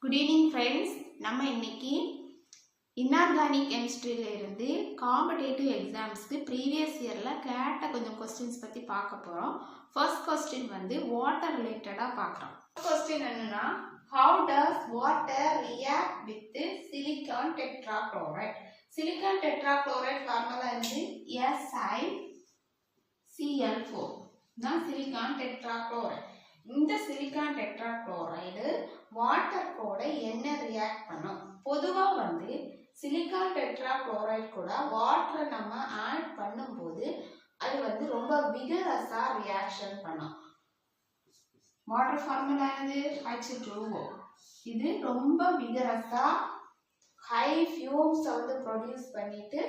Good evening friends. நம்ம இன்னைக்கு inorganic கெமிஸ்ட்ரியில இருந்து காம்படேட்டிவ் எக்ஸாம்ஸ்க்கு ப்ரீவியஸ் இயரில் கேட்ட கொஞ்சம் கொஸ்டின்ஸ் பற்றி பார்க்க போகிறோம். ஃபர்ஸ்ட் கொஸ்டின் வந்து வாட்டர் ரிலேட்டடாக பார்க்குறோம். கொஸ்டின் என்னன்னா, how does water react with silicon tetrachloride? Silicon tetrachloride formula வந்து SiCl4 தான் சிலிக்கான் டெட்ராக்ளோரைட். இந்த சிலிக்கான் டெட்ராக்ளோரைடு வாட்டர் கூட என்ன ரியாக்ட் பண்ணும்? பொதுவா வந்து சிலிக்கான் டெட்ராக்ளோரைடு கூட வாட்டரை நம்ம ஆட் பண்ணும்போது அது வந்து ரொம்ப விகரஸா ரியாக்ஷன் பண்ணும். வாட்டர் ஃபார்முலா என்னது? H2O. இது ரொம்ப விகரஸா ஹை ஃபியூம்ஸ் வந்து ப்ரொடியூஸ் பண்ணிட்டு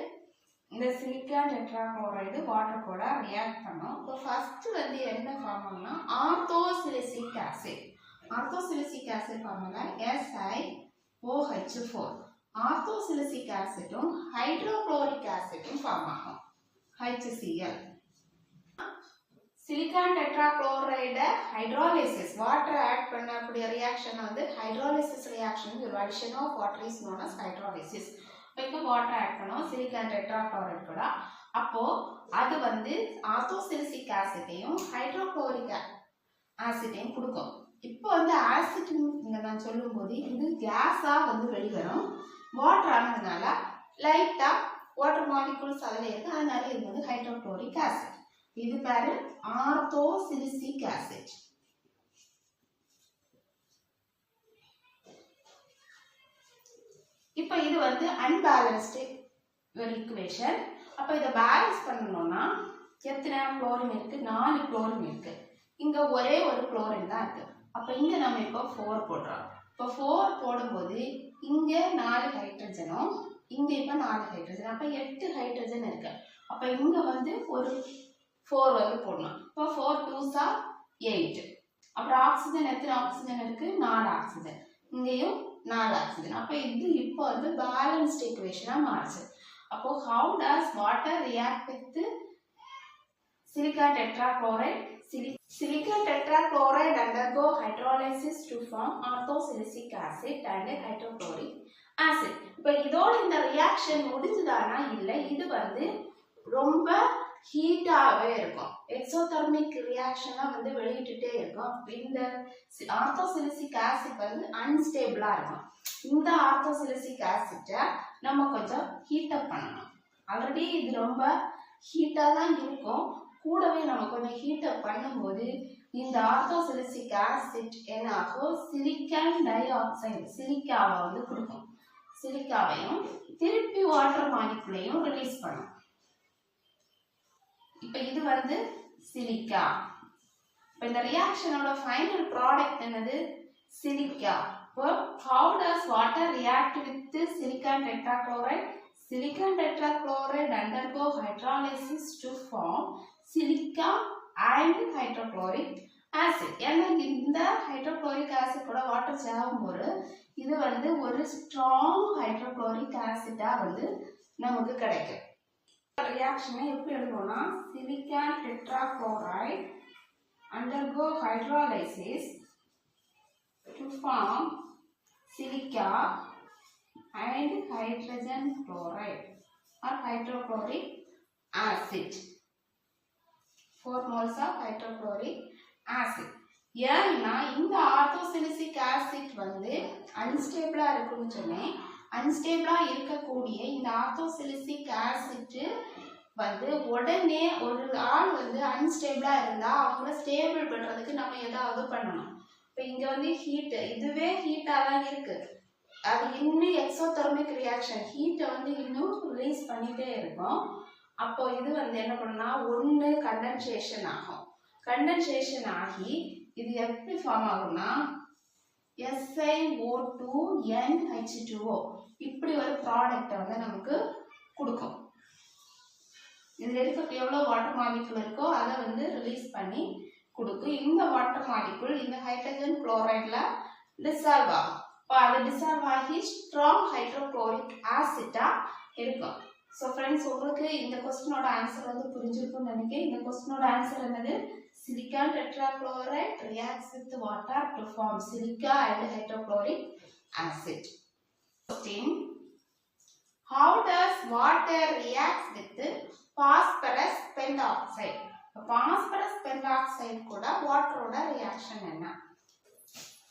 இந்த சிலிக்கான் டெட்ராக்ளோரைடு வாட்டர் கூட ரியாக்ட் பண்ணும். இப்போ ஃபர்ஸ்ட் வந்து என்ன ஃபார்முலானா orthosilicic acid. Orthosilicic acid formula SiOH4. Orthosilicic ஆசிட்டும் ஹைட்ரோகுளோரிக் ஆசிட்டும் ஃபார்ம் ஆகும் HCl. சிலிக்கான் டெட்ராக்ளோரைட ஹைட்ராலிசிஸ் வாட்டர் ஆட் பண்ணக்கூடிய ரியாக்ஷன் வந்து hydrolysis reaction. Addition of water is known as hydrolysis. இப்போ வாட்டர் ஆட் பண்ணோம் சிலிக்கான் டெட்ராக்ளோரைட் கூட. அப்போ அது வந்து ஆர்த்தோசிலிசிக் ஆசிட்டையும் ஹைட்ரோகுளோரிக் ஆசிட்டையும் கொடுக்கும். இப்போ வந்து ஆசிட் இங்க நான் சொல்லும்போது இது கேஸா வந்து வெளிவரும். வாட்டர் ஆனதுனால லைட்டா வாட்டர் மாலிகூல்ஸ் அதில் இருக்கு, அதனால இது வந்து ஹைட்ரோகுளோரிக் ஆசிட். இது பேரு ஆர்த்தோசிலிசிக் ஆசிட். இப்போ இது வந்து அன்பேலன்ஸ்டு ஈக்குவேஷன். அப்போ இதை பேலன்ஸ் பண்ணணும்னா எத்தனை குளோரின் இருக்கு? 4 குளோரின் இருக்கு. இங்க ஒரே ஒரு குளோரின் தான் இருக்கு. அப்போ இங்க நம்ம இப்போ 4 போடுறோம். இப்போ 4 போடும்போது இங்க 4 ஹைட்ரஜனும் இங்க இப்போ 4 ஹைட்ரஜன், அப்போ 8 ஹைட்ரஜன் இருக்கு. அப்போ இங்க வந்து ஒரு 4 வந்து போடலாம். இப்போ 4 2s are 8. அப்புறம் ஆக்சிஜன் எத்தனை ஆக்சிஜன் இருக்கு? 4 ஆக்சிஜன். இங்கேயும் 4 ஆக்சிஜன். அப்போ இது இப்போ வந்து பேலன்ஸ்ட் ஈக்குவேஷனா மாறுச்சு. அப்போ how does water react with silicon tetrachloride? Silicon tetrachloride undergo hydrolysis to form orthosilicic acid and hydrochloric acid. இப்போ இதோட இந்த ரியாக்ஷன் முடிஞ்சதானா? இல்லை, இது வந்து ரொம்ப ஹீட்டாகவே இருக்கும். எக்ஸோதெர்மிக் ரியாக்ஷனா வந்து வெளியிட்டுட்டே இருக்கும். இந்த ஆர்த்தோசிலிசிக் ஆசிட் வந்து அன்ஸ்டேபிளா இருக்கும். இந்த ஆர்த்தோசிலிசிக் ஆசிட்டை நம்ம கொஞ்சம் ஹீட்டப் பண்ணணும். ஆல்ரெடி இது ரொம்ப ஹீட்டாக தான் இருக்கும். கூடவே நம்ம கொஞ்சம் ஹீட்டப் பண்ணும்போது இந்த ஆர்த்தோசிலிசிக் ஆசிட் என்ன ஆகும்? சிலிக்கான் டை ஆக்சைடு சிலிக்காவை வந்து கொடுக்கும். சிலிக்காவையும் திருப்பி வாட்டர் மாலிகுலையும் ரிலீஸ் பண்ணும். இப்போ இது வந்து சிலிக்கா. இப்போ இந்த ரியாக்ஷனோட ஃபைனல் ப்ராடக்ட் என்னது? சிலிக்கா. இப்போ how does water react with silicon tetrachloride? Silicon tetrachloride undergo hydrolysis to form silica and hydrochloric acid. ஏன்னா இந்த ஹைட்ரோகுளோரிக் ஆசிட் கூட வாட்டர் சேரும்போது இது வந்து ஒரு ஸ்ட்ராங் ஹைட்ரோகுளோரிக் ஆசிட்டா வந்து நமக்கு கிடைக்கும். ரியாக்ஷனை எப்படி எழுதுவோம்னா, silicon tetrachloride undergo hydrolysis to form silica and hydrogen chloride or hydrochloric acid. 4 moles of hydrochloric acid. ஏன்னா இந்த ஆர்த்தோசிலிசிக் ஆசிட் வந்து அன்ஸ்டேபிளா இருக்குன்னு சொன்னேன். அன்ஸ்டேபிளா இருக்கக்கூடிய இந்த ஆர்த்தோசிலிசிக் ஆசிட் வந்து உடனே ஒரு ஆள் வந்து அன்ஸ்டேபிளா இருந்தா அவங்கள ஸ்டேபிள் பண்றதுக்கு நம்ம ஏதாவது பண்ணணும். இப்போ இங்க வந்து ஹீட், இதுவே ஹீட்டா தான் இருக்கு. அது இன்னும் எக்ஸோதெர்மிக் ரியாக்ஷன் ஹீட்டை வந்து இன்னும் ரிலீஸ் பண்ணிட்டே இருக்கும். அப்போ இது வந்து என்ன பண்ணா, ஒன்று கண்டென்சேஷன் ஆகும். கண்டென்சேஷன் ஆகி இது எப்படி ஃபார்ம் ஆகும்னா SiO2NH2O இப்படி ஒரு ப்ராடக்டை வந்து நமக்கு கொடுக்கும். இதுல இருக்க எவ்வளவு வாட்டர் மாலிகுல் இருக்கோ அதை வந்து ரிலீஸ் பண்ணி கொடுக்கும். இந்த வாட்டர் மாலிகுல் இந்த ஹைட்ரஜன் குளோரைட்ல டிசால்வ் ஆகும். இப்போ அது டிசால்வ் ஆகி ஸ்ட்ராங் ஹைட்ரோகுளோரிக் ஆசிட்டா இருக்கும். ஸோ ஃப்ரெண்ட்ஸ், உங்களுக்கு இந்த கொஸ்டினோட ஆன்சர் வந்து புரிஞ்சிருக்கும்னு நினைக்கிறேன். இந்த கொஸ்டினோட ஆன்சர் என்னது? Silicon tetrachloride reacts with water to form silica and hydrochloric acid. Question: how does water react with phosphorus pentoxide? Phosphorus pentoxide கூட வாட்டரோட ரியாக்ஷன் என்ன?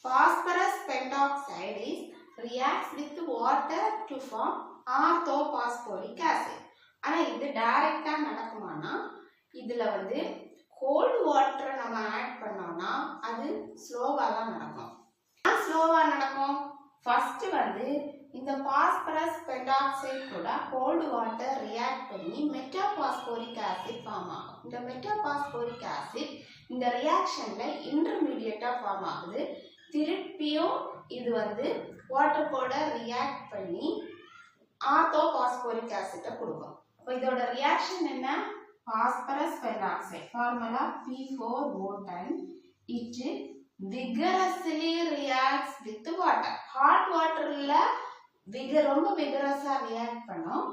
Phosphorus pentoxide is reacts with water to form orthophosphoric acid. ஆனா இது டைரக்டா நடக்குமானா இதுல வந்து gold வாட்டரை நம்ம ஆட் பண்ணோம்னா அது ஸ்லோவா தான் நடக்கும். ஸ்லோவா நடக்கும். ஃபர்ஸ்ட் வந்து இந்த பாஸ்பரஸ் பென்டாக்சைடு கூட கோல்ட் வாட்டர் ரியாக்ட் பண்ணி மெட்டாபாஸ்போரிக் ஆசிட் ஃபார்ம் ஆகும். இந்த மெட்டாபாஸ்போரிக் ஆசிட் இந்த ரியாக்ஷன்ல இன்டர்மீடியட்டா ஃபார்ம் ஆகுது. திருப்பியும் இது வந்து வாட்டர் கூட ரியாக்ட் பண்ணி ஆர்த்தோபாஸ்போரிக் ஆசிட்டை கொடுக்கும். அப்போ இதோட ரியாக்ஷன் என்ன? Phosphorus pentoxide formula P4O10. it vigorously reacts with water. hot waterல ரொம்ப vigorousா ரியாக்ட் பண்ணும்.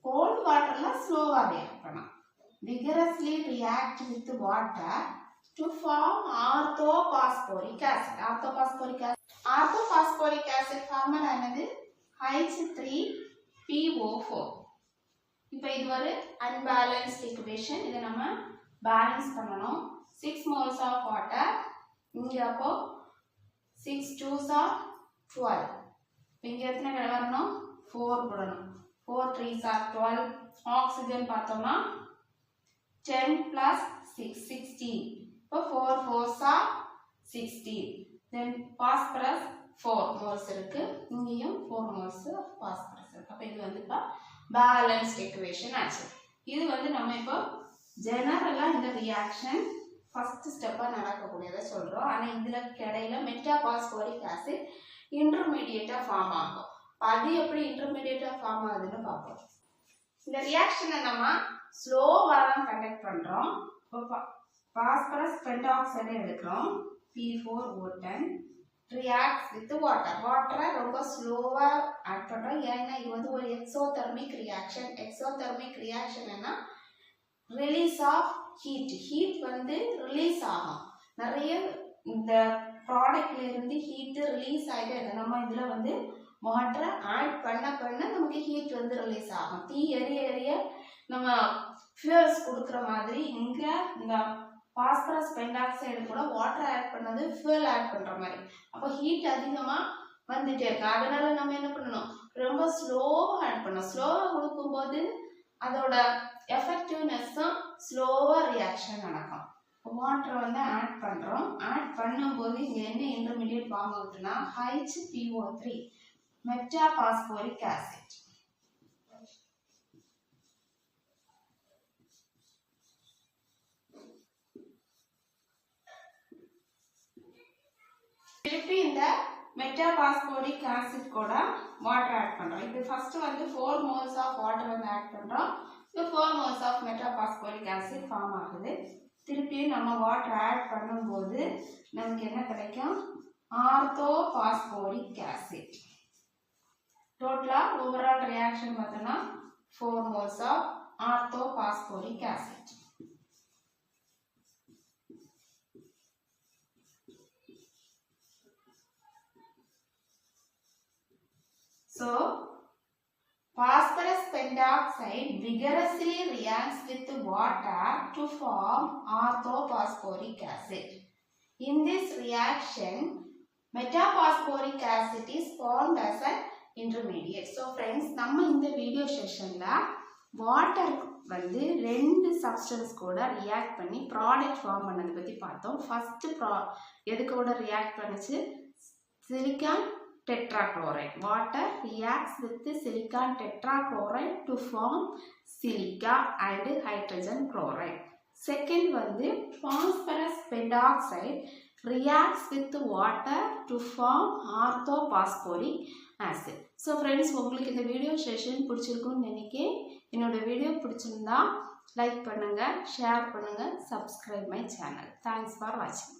cold waterல ஸ்லோவா ரியாக்ட் பண்ணும். vigorously react with water to form orthophosphoric acid. orthophosphoric acid formula என்னது? H3PO4. இப்போ இது ஒரு unbalanced equation. இதை நம்ம பேலன்ஸ் பண்ணணும். 6 moles of water. இங்க அப்போ 6 2s are 12. இங்க எத்தனை வரணும்? 4 போடணும். 4 3s are 12. ஆக்சிஜன் பார்த்தோம்னா 10 plus 6 16. இப்போ 4 4s are 16. then phosphorus 4 moles இருக்கு. இங்கேயும் 4 moles phosphorus இருக்கு. அப்ப இது வந்து இப்ப பேலன்ஸ்ட் ஈக்குவேஷன் ஆச்சு. இது வந்து நம்ம இப்போ ஜெனரலா இந்த ரியாக்ஷன் ஃபர்ஸ்ட் ஸ்டெப்பா நடக்கக்கூடியதை சொல்றோம். ஆனா இதுல இடையில மெட்டாபாஸ்போரிக் ஆசிட் இன்டர்மீடியட்டா ஃபார்ம் ஆகும். அது எப்படி இன்டர்மீடியட்டா ஃபார்ம் ஆகுதுன்னு பார்ப்போம். இந்த ரியாக்ஷனை நம்ம ஸ்லோவா தான் கண்டக்ட் பண்றோம். பாஸ்பரஸ் பென்டாக்சைடு எடுக்கிறோம். P4O10 reacts with water. வாட்டரை ரொம்ப ஸ்லோவா ஆட் பண்றோம். ஏன்னா இது வந்து ஒரு எக்ஸோதெர்மிக் ரியாக்ஷன். எக்ஸோதெர்மிக் ரியாக்ஷன் என்ன? Release of heat. ஹீட் வந்து ரிலீஸ் ஆகும். நிறைய இந்த ப்ராடக்ட்ல இருந்து ஹீட் ரிலீஸ் ஆகிட்டே இருக்கு. நம்ம இதுல வந்து வாட்டரை ஆட் பண்ண நமக்கு ஹீட் வந்து ரிலீஸ் ஆகும். தீ எரிய நம்ம ஃபியூல்ஸ் கொடுக்குற மாதிரி இங்க இந்த பாஸ்பரஸ் பென்டாக்சைடு கூட வாட்டர் ஆட் பண்ணது ஃபியூல் ஆட் பண்ற மாதிரி. அப்போ ஹீட் அதிகமா வந்துட்டே இருக்கு. அதனால நம்ம என்ன பண்ணணும்? ரொம்ப ஸ்லோவா ஆட் பண்ணணும். ஸ்லோவா கொடுக்கும்போது அதோட எஃபெக்டிவ்னஸும் ஸ்லோவா ரியாக்ஷன் நடக்கும். வாட்டரை வந்து ஆட் பண்றோம். ஆட் பண்ணும்போது இங்க என்ன இன்டர்மீடியட் ஃபார்ம் ஆகுதுன்னா HPO3 மெட்டாபாஸ்போரிக் ஆசிட். திருப்பி இந்த மெட்டாபாஸ்போரிக் ஆசிட் கூட வாட்டர் ஆட் பண்றோம். இது ஃபர்ஸ்ட் வந்து 4 moles ஆஃப் வாட்டர் வந்து ஆட் பண்றோம். இந்த 4 moles of metaphosphoric acid form ஆகுது. திருப்பி நம்ம வாட்டர் ஆட் பண்ணும்போது நமக்கு என்ன கிடைக்கும்? Orthophosphoric acid. டோட்டலா ஓவரால் ரியாக்ஷன் பார்த்தோம்னா 4 moles of orthophosphoric acid. So, phosphorus pentoxide vigorously reacts with water to form orthophosphoric acid. In this reaction, metaphosphoric acid is formed as an intermediate. So, friends, நம்ம இந்த video செஷன்ல water வந்து ரெண்டு substance கூட react பண்ணி product form பண்ணதை பற்றி பார்த்தோம். First எது கூட ரியாக்ட் பண்ணுச்சு? Silicon tetrachloride. Water reacts with the silicon tetrachloride to form silica and hydrogen chloride. Second வந்து phosphorus pentoxide reacts with the water to form orthophosphoric acid. So friends, உங்களுக்கு இந்த video session பிடிச்சிருக்கும்னு நினைக்கிறேன். என்னோட video பிடிச்சிருந்தா like பண்ணுங்க, share பண்ணுங்க, subscribe my channel. Thanks for watching.